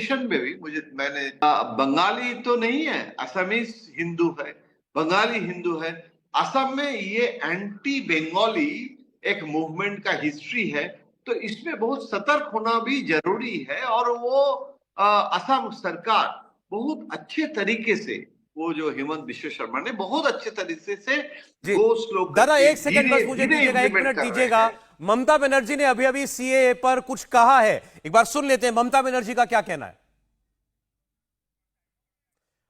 Notification में भी मैंने बंगाली तो नहीं है, असमीज हिंदू है, बंगाली हिंदू है। असम में ये एंटी बंगाली एक मूवमेंट का हिस्ट्री है, तो इसमें बहुत सतर्क होना भी जरूरी है। और वो असम सरकार बहुत अच्छे तरीके से, वो जो हेमंत बिश्व शर्मा ने बहुत अच्छे तरीके से जी गो स्लो दादा करके एक सेकंड बस मुझे धीरे दीजिएगा, एक इम्प्लीमेंट मिनट कर रहे दीजिएगा। हैं। ममता बनर्जी ने अभी अभी सीएए पर कुछ कहा है, एक बार सुन लेते हैं ममता बनर्जी का क्या कहना है।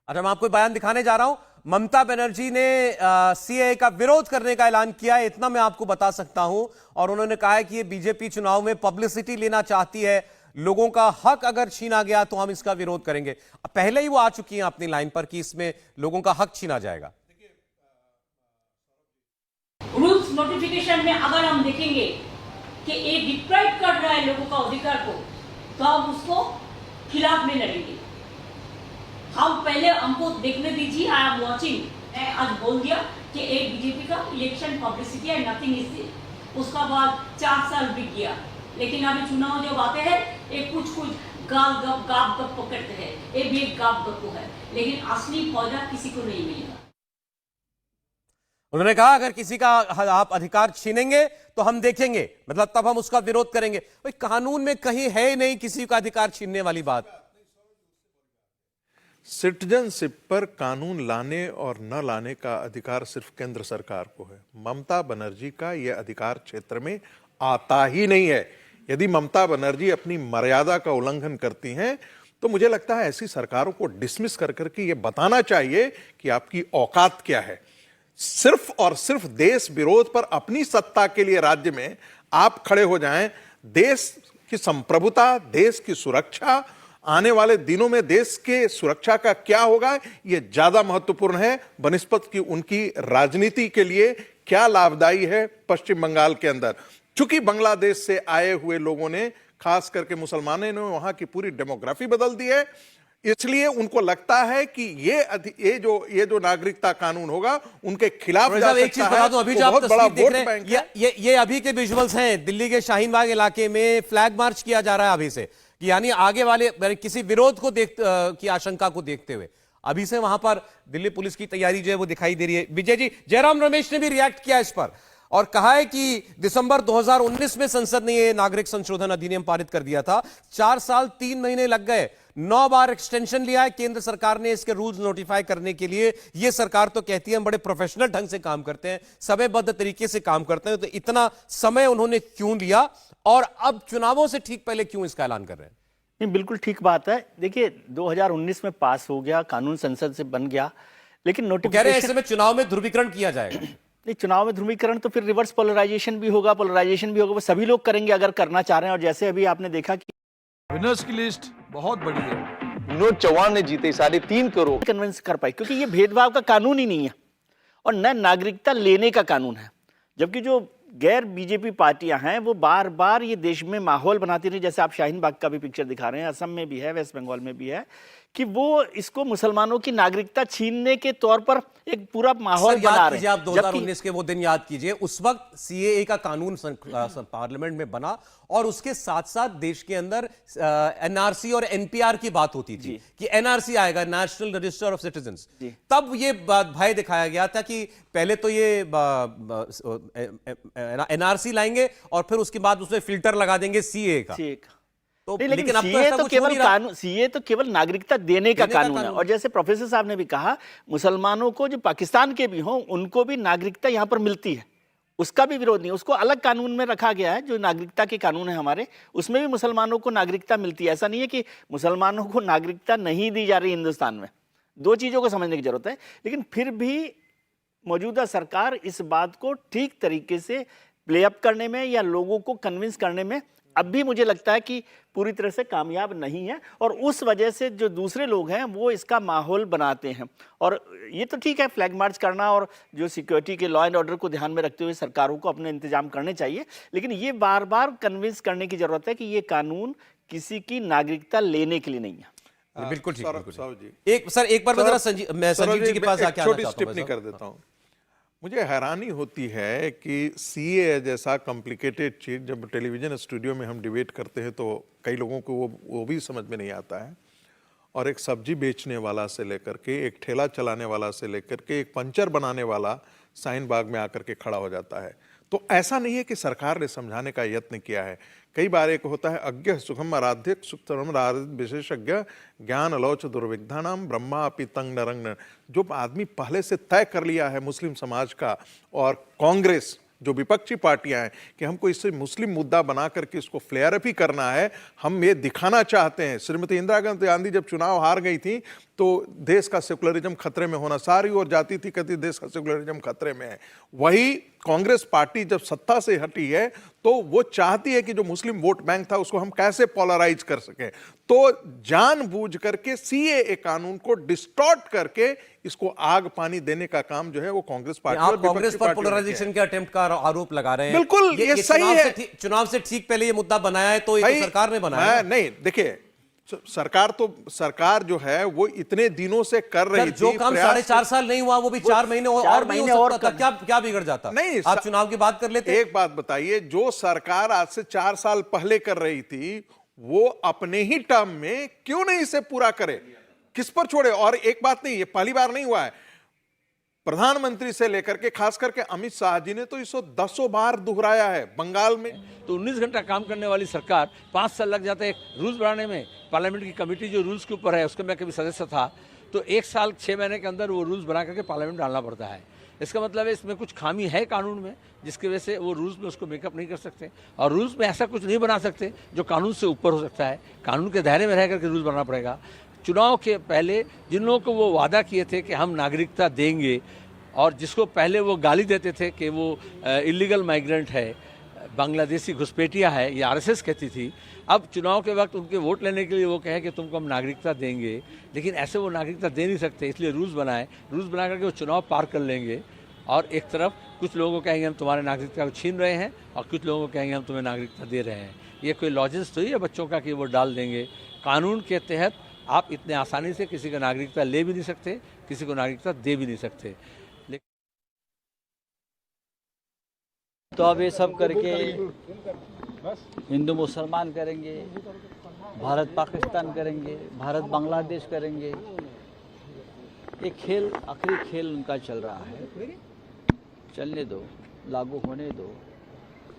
अच्छा, मैं आपको बयान दिखाने जा रहा हूं। ममता बनर्जी ने सीएए का विरोध करने का ऐलान किया है, इतना मैं आपको बता सकता हूं। और उन्होंने कहा है कि ये बीजेपी चुनाव में पब्लिसिटी लेना चाहती है, लोगों का हक अगर छीना गया तो हम इसका विरोध करेंगे। पहले ही वो आ चुकी हैं अपनी लाइन पर कि इसमें लोगों का हक छीना जाएगा। रूल्स नोटिफिकेशन में अगर हम देखेंगे कि ये डिप्राइव कर रहा है लोगों का अधिकार को, तो हम उसको खिलाफ में लड़ेंगे। हम पहले हमको देखने दीजिए, आई एम वॉचिंग। मैं आज बोल दिया कि एक बीजेपी का इलेक्शन पब्लिसिटी है, नथिंग इज दिस। उसका बाद 4 साल बीत गया, लेकिन अभी चुनाव जब आते हैं एक कुछ गाप गप पकड़ते हैं, ये भी एक गाप गप है, लेकिन असली फायदा किसी को नहीं मिलेगा। उन्होंने कहा अगर किसी का आप अधिकार छीनेंगे तो हम देखेंगे, मतलब तब हम उसका विरोध करेंगे। भाई कानून में कहीं है ही नहीं किसी का अधिकार छीनने वाली बात। सिटीजनशिप पर कानून लाने और न लाने का अधिकार सिर्फ केंद्र सरकार को है। ममता बनर्जी का यह अधिकार क्षेत्र में आता ही नहीं है। यदि ममता बनर्जी अपनी मर्यादा का उल्लंघन करती हैं तो मुझे लगता है ऐसी सरकारों को डिसमिस कर करके यह बताना चाहिए कि आपकी औकात क्या है। सिर्फ और सिर्फ देश विरोध पर अपनी सत्ता के लिए राज्य में आप खड़े हो जाएं। देश की संप्रभुता, देश की सुरक्षा, आने वाले दिनों में देश के सुरक्षा का क्या होगा, यह ज्यादा महत्वपूर्ण है बनिस्पत की उनकी राजनीति के लिए क्या लाभदायी है पश्चिम बंगाल के अंदर। चूंकि बांग्लादेश से आए हुए लोगों ने, खास करके मुसलमानों ने वहां की पूरी डेमोग्राफी बदल दी है, इसलिए उनको लगता है कि ये जो नागरिकता कानून होगा उनके खिलाफ जा एक चीज बता दूं, अभी जो आप तस्वीर देख रहे हैं ये अभी के विजुअल्स हैं। दिल्ली के शाहीन बाग इलाके में फ्लैग मार्च किया जा रहा है अभी से, कि यानी आगे वाले किसी विरोध को की आशंका को देखते हुए अभी से वहां पर दिल्ली पुलिस की तैयारी जो है वो दिखाई दे रही है। विजय जी, जयराम रमेश ने भी रिएक्ट किया इस पर और कहा है कि दिसंबर 2019 में संसद ने यह नागरिक संशोधन अधिनियम पारित कर दिया था, 4 साल 3 महीने लग गए, 9 बार एक्सटेंशन लिया है केंद्र सरकार ने इसके रूल्स नोटिफाई करने के लिए। यह सरकार तो कहती है हम बड़े प्रोफेशनल ढंग से काम करते हैं, समयबद्ध तरीके से काम करते हैं, तो इतना समय उन्होंने क्यों लिया और अब चुनावों से ठीक पहले क्यों इसका ऐलान कर रहे हैं? नहीं, बिल्कुल ठीक बात है। देखिए 2019 में पास हो गया, कानून संसद से बन गया, लेकिन नोटिफिकेशन कह रहे हैं ऐसे में चुनाव में ध्रुवीकरण किया जाएगा। नहीं, चुनाव में ध्रुवीकरण तो फिर रिवर्स पोलराइजेशन भी होगा, वो सभी लोग करेंगे अगर करना चाह रहे हैं। और जैसे अभी आपने देखा कि विनर्स की लिस्ट बहुत बड़ी है। विनोद चौहान ने जीते 3.5 करोड़ कन्विंस कर पाए, क्योंकि ये भेदभाव का कानून ही नहीं है और न नागरिकता लेने का कानून है। जबकि जो गैर बीजेपी पार्टियां हैं वो बार बार ये देश में माहौल बनाती रही, जैसे आप शाहीन बाग का भी पिक्चर दिखा रहे हैं, असम में भी है, वेस्ट बंगाल में भी है, कि वो इसको मुसलमानों की नागरिकता छीनने के तौर पर एक पूरा माहौल बना रहे हैं। आप 2019 के वो दिन याद कीजिए, उस वक्त सीएए का कानून पार्लियामेंट में बना और उसके साथ साथ देश के अंदर एनआरसी और एनपीआर की बात होती थी कि एनआरसी आएगा, नेशनल रजिस्टर ऑफ सिटीजंस। तब ये भय दिखाया गया था कि पहले तो ये एनआरसी लाएंगे और फिर उसके बाद उसमें फिल्टर लगा देंगे सीएए का। तो लेकिन सीए तो केवल कानून, सीए तो केवल नागरिकता देने का कानून है। और जैसे प्रोफेसर साहब ने भी कहा, मुसलमानों को जो पाकिस्तान के भी हों उनको भी नागरिकता यहाँ पर मिलती है, उसका भी विरोध नहीं, उसको अलग कानून में रखा गया है। जो नागरिकता के कानून है हमारे, उसमें भी मुसलमानों को नागरिकता मिलती है। ऐसा नहीं है कि मुसलमानों को नागरिकता नहीं दी जा रही हिंदुस्तान में। दो चीज़ों को समझने की जरूरत है। लेकिन फिर भी मौजूदा सरकार इस बात को ठीक तरीके से प्ले अप करने में या लोगों को कन्विंस करने में अब भी मुझे लगता है कि पूरी तरह से कामयाब नहीं है। और उस वजह से जो दूसरे लोग हैं वो इसका माहौल बनाते हैं। और ये तो ठीक है, फ्लैग मार्च करना और जो सिक्योरिटी के लॉ एंड ऑर्डर को ध्यान में रखते हुए सरकारों को अपने इंतजाम करने चाहिए, लेकिन ये बार बार कन्विंस करने की जरूरत है कि ये कानून किसी की नागरिकता लेने के लिए नहीं है। बिल्कुल ठीक। एक बार मैं संजीव जी के पास आके छोटी टिप्पणी कर देता हूं। मुझे हैरानी होती है कि सीए जैसा कॉम्प्लिकेटेड चीज़ जब टेलीविज़न स्टूडियो में हम डिबेट करते हैं तो कई लोगों को वो भी समझ में नहीं आता है। और एक सब्जी बेचने वाला से लेकर के, एक ठेला चलाने वाला से लेकर के, एक पंचर बनाने वाला साइन बाग में आकर के खड़ा हो जाता है। तो ऐसा नहीं है कि सरकार ने समझाने का यत्न किया है। कई बार एक होता है अज्ञ सुखम आराध्य सुखम आराध्य विशेषज्ञ ज्ञान अलोच दुर्विघ्नानाम ब्रह्मा अपि तंग नरंग। जो आदमी पहले से तय कर लिया है मुस्लिम समाज का और कांग्रेस जो विपक्षी पार्टियां हैं कि हमको इससे मुस्लिम मुद्दा बना करके इसको फ्लेयर अप ही करना है, हम ये दिखाना चाहते हैं। श्रीमती इंदिरा गांधी जब चुनाव हार गई थी तो देश का सेकुलरिज्म खतरे में होना, सारी ओर जाती थी कहती देश का सेकुलरिज्म खतरे में है। वही कांग्रेस पार्टी जब सत्ता से हटी है तो वो चाहती है कि जो मुस्लिम वोट बैंक था उसको हम कैसे पोलराइज कर सकें। तो जानबूझ करके सीएए कानून को डिस्टॉर्ट करके इसको आग पानी देने का काम जो है वो कांग्रेस पार्टी आप कांग्रेस पर पोलराइजेशन के अटेम्प्ट का आरोप लगा रहे हैं। बिल्कुल ये सही है। चुनाव से ठीक पहले ये मुद्दा बनाया है तो ये तो सरकार ने बनाया है। नहीं देखिए, सरकार जो है वो इतने दिनों से कर रही थी। जो काम 4.5 साल नहीं हुआ वो भी 4 महीने और नहीं हो सकता था। क्या बिगड़ जाता? नहीं, आप चुनाव की बात कर लेते। एक बात बताइए, जो सरकार आज से 4 साल पहले कर रही थी वो अपने ही टर्म में क्यों नहीं इसे पूरा करे, किस पर छोड़े? और एक बात नहीं, ये पहली बार नहीं हुआ है, प्रधानमंत्री से लेकर के खास करके अमित शाह जी ने तो इसको 10 बार दोहराया है बंगाल में। तो 19 घंटा काम करने वाली सरकार 5 साल लग जाता है एक रूल्स बनाने में। पार्लियामेंट की कमेटी जो रूल्स के ऊपर है उसके मैं कभी सदस्य था, तो 1 साल 6 महीने के अंदर वो रूल्स बना करके पार्लियामेंट डालना पड़ता है। इसका मतलब है इसमें कुछ खामी है कानून में जिसकी वजह से वो रूल्स में उसको मेकअप नहीं कर सकते, और रूल्स में ऐसा कुछ नहीं बना सकते जो कानून से ऊपर हो सकता है। कानून के दायरे में रह करके रूल्स बनाना पड़ेगा। चुनाव के पहले जिन लोगों को वो वादा किए थे कि हम नागरिकता देंगे, और जिसको पहले वो गाली देते थे कि वो इलीगल माइग्रेंट है, बांग्लादेशी घुसपैठिया है, ये आरएसएस कहती थी, अब चुनाव के वक्त उनके वोट लेने के लिए वो कहें कि तुमको हम नागरिकता देंगे, लेकिन ऐसे वो नागरिकता दे नहीं सकते। इसलिए रूल्स बनाए, रूल्स बना करके वो चुनाव पार कर लेंगे। और एक तरफ कुछ लोगों को कहेंगे हम तुम्हारे नागरिकता को छीन रहे हैं, और कुछ लोगों को कहेंगे हम तुम्हें नागरिकता दे रहे हैं। ये कोई लॉजिक तो ही है बच्चों का कि वो डाल देंगे। कानून के तहत आप इतने आसानी से किसी को नागरिकता ले भी नहीं सकते, किसी को नागरिकता दे भी नहीं सकते। तो अब ये सब करके हिंदू मुसलमान करेंगे, भारत पाकिस्तान करेंगे, भारत बांग्लादेश करेंगे। ये खेल आखिरी खेल उनका चल रहा है, चलने दो, लागू होने दो।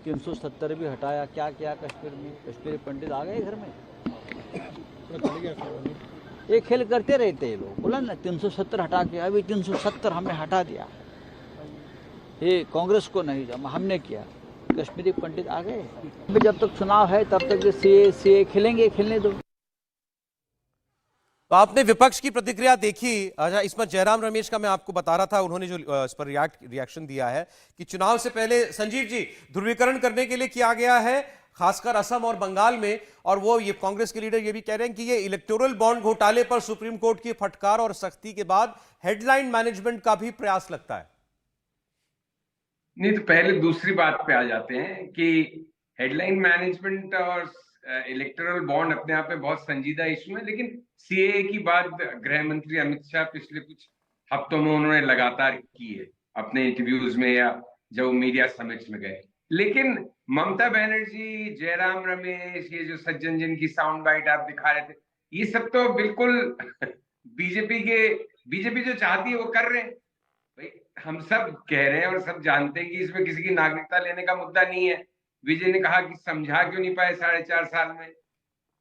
370 भी हटाया, क्या किया कश्मीर में? कश्मीरी पंडित आ गए घर में। ये खेल करते रहते हैं लोग। बोला ना 370 हटा के, अभी 370 हमने हटा दिया। ये कांग्रेस को नहीं जमा, हमने किया। कश्मीरी पंडित आ गए। जब तक चुनाव है तब तक सीए खेलेंगे, खेलने दो। तो आपने विपक्ष की प्रतिक्रिया देखी। अच्छा, इसमें जयराम रमेश का मैं आपको बता रहा था, उन्होंने जो इस पर रिएक्शन दिया है कि चुनाव से पहले संजीव जी ध्रुवीकरण करने के लिए किया गया है, खासकर असम और बंगाल में। और वो ये कांग्रेस के लीडर ये भी कह रहे हैं कि ये इलेक्टोरल बॉन्ड घोटाले पर सुप्रीम कोर्ट की फटकार और सख्ती के बाद हेडलाइन मैनेजमेंट का भी प्रयास लगता है। नहीं, तो पहले दूसरी बात पे आ जाते हैं कि हेडलाइन मैनेजमेंट और इलेक्टोरल बॉन्ड अपने आप में बहुत संजीदा इशू है, लेकिन सीएए की बात गृह मंत्री अमित शाह पिछले कुछ हफ्तों में उन्होंने लगातार की है अपने इंटरव्यूज में या जब मीडिया समिट्स में गए। लेकिन ममता बनर्जी, जयराम रमेश, ये जो सज्जन जिनकी साउंड बाइट आप दिखा रहे थे, ये सब तो बिल्कुल बीजेपी जो चाहती है वो कर रहे हैं। भाई हम सब कह रहे हैं और सब जानते हैं कि इसमें किसी की नागरिकता लेने का मुद्दा नहीं है। विजय ने कहा कि समझा क्यों नहीं पाए 4.5 साल में।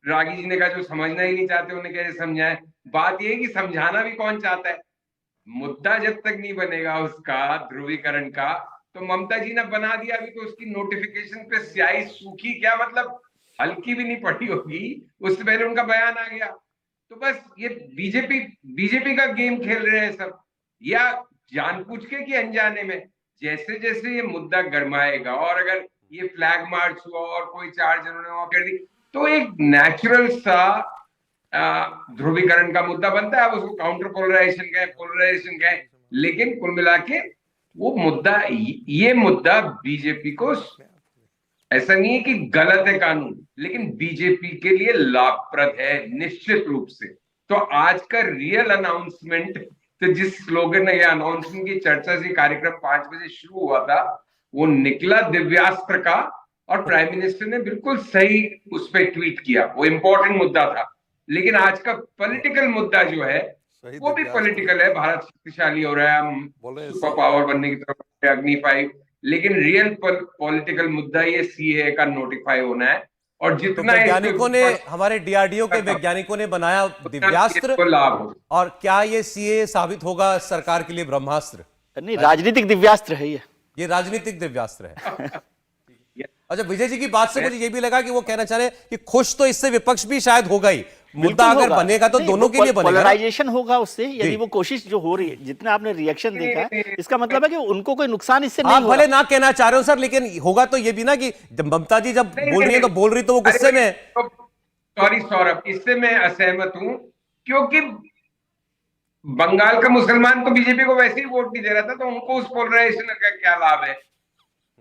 रागी जी ने कहा जो समझना ही नहीं चाहते उन्हें कैसे समझाएं। बात यह है कि समझाना भी कौन चाहता है। मुद्दा जब तक नहीं बनेगा उसका ध्रुवीकरण का, तो ममता जी ने बना दिया, अभी तो उसकी नोटिफिकेशन पे स्याही सूखी, क्या मतलब हल्की भी नहीं पड़ी होगी, उससे पहले उनका बयान आ गया। तो बस ये बीजेपी का गेम खेल रहे हैं सब, या जानबूझ के कि अनजाने में। जैसे जैसे ये मुद्दा गरमाएगा और अगर ये फ्लैग मार्च हुआ और कोई 4 जनों ने वहां कर दी, तो एक नेचुरल सा ध्रुवीकरण का मुद्दा बनता है। अब उसको काउंटर पोलराइजेशन कहें, लेकिन कुल मिला के वो मुद्दा, ये मुद्दा बीजेपी को, ऐसा नहीं है कि गलत है कानून, लेकिन बीजेपी के लिए लाभप्रद है निश्चित रूप से। तो आज का रियल अनाउंसमेंट तो जिस स्लोगन या अनाउंसमेंट की चर्चा से कार्यक्रम 5 बजे शुरू हुआ था, वो निकला दिव्यास्त्र का, और प्राइम मिनिस्टर ने बिल्कुल सही उस पर ट्वीट किया। वो इंपॉर्टेंट मुद्दा था। लेकिन आज का पॉलिटिकल मुद्दा जो है वो भी पॉलिटिकल है। भारत शक्तिशाली हो रहा है, हम सुपर पावर बनने की तरफ, अग्नि 5, लेकिन रियल पॉलिटिकल मुद्दा ये सीए का नोटिफाई होना है। और जितना वैज्ञानिकों ने, हमारे डीआरडीओ के वैज्ञानिकों ने बनाया दिव्यास्त्र, लाभ हो। और क्या ये सीए साबित होगा सरकार के लिए ब्रह्मास्त्र? नहीं, राजनीतिक दिव्यास्त्र है ये राजनीतिक दिव्यास्त्र है। अच्छा, विजय जी की बात से मुझे ये भी लगा कि वो कहना चाह रहे हैं कि खुश तो इससे विपक्ष भी शायद होगा ही, मुद्दा अगर बनेगा तो दोनों के लिए बनेगा, पोलराइजेशन होगा उससे। यदि वो कोशिश जो हो रही है, जितना आपने रिएक्शन देखा है, इसका मतलब है कि उनको कोई नुकसान इससे नहीं होगा। भले ना कहना चाह रहे हो सर, लेकिन होगा तो ये भी ना कि जब ममता जी जब बोल रही है तो बोल रही तो वो गुस्से में। सॉरी सौरभ, इससे मैं असहमत हूं, क्योंकि बंगाल का मुसलमान तो बीजेपी को वैसे ही वोट नहीं दे रहा था, तो उनको उस पोलराइजेशन का क्या लाभ है?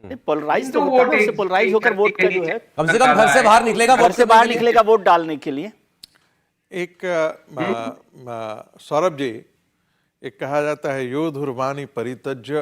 पोलराइज तो होता है, पोलराइज होकर वोट का जो है, कम से कम घर से बाहर निकलेगा, घर से बाहर निकलेगा वोट डालने के लिए। एक सौरभ जी, एक कहा जाता है योधुर्वाणी परित्यज्य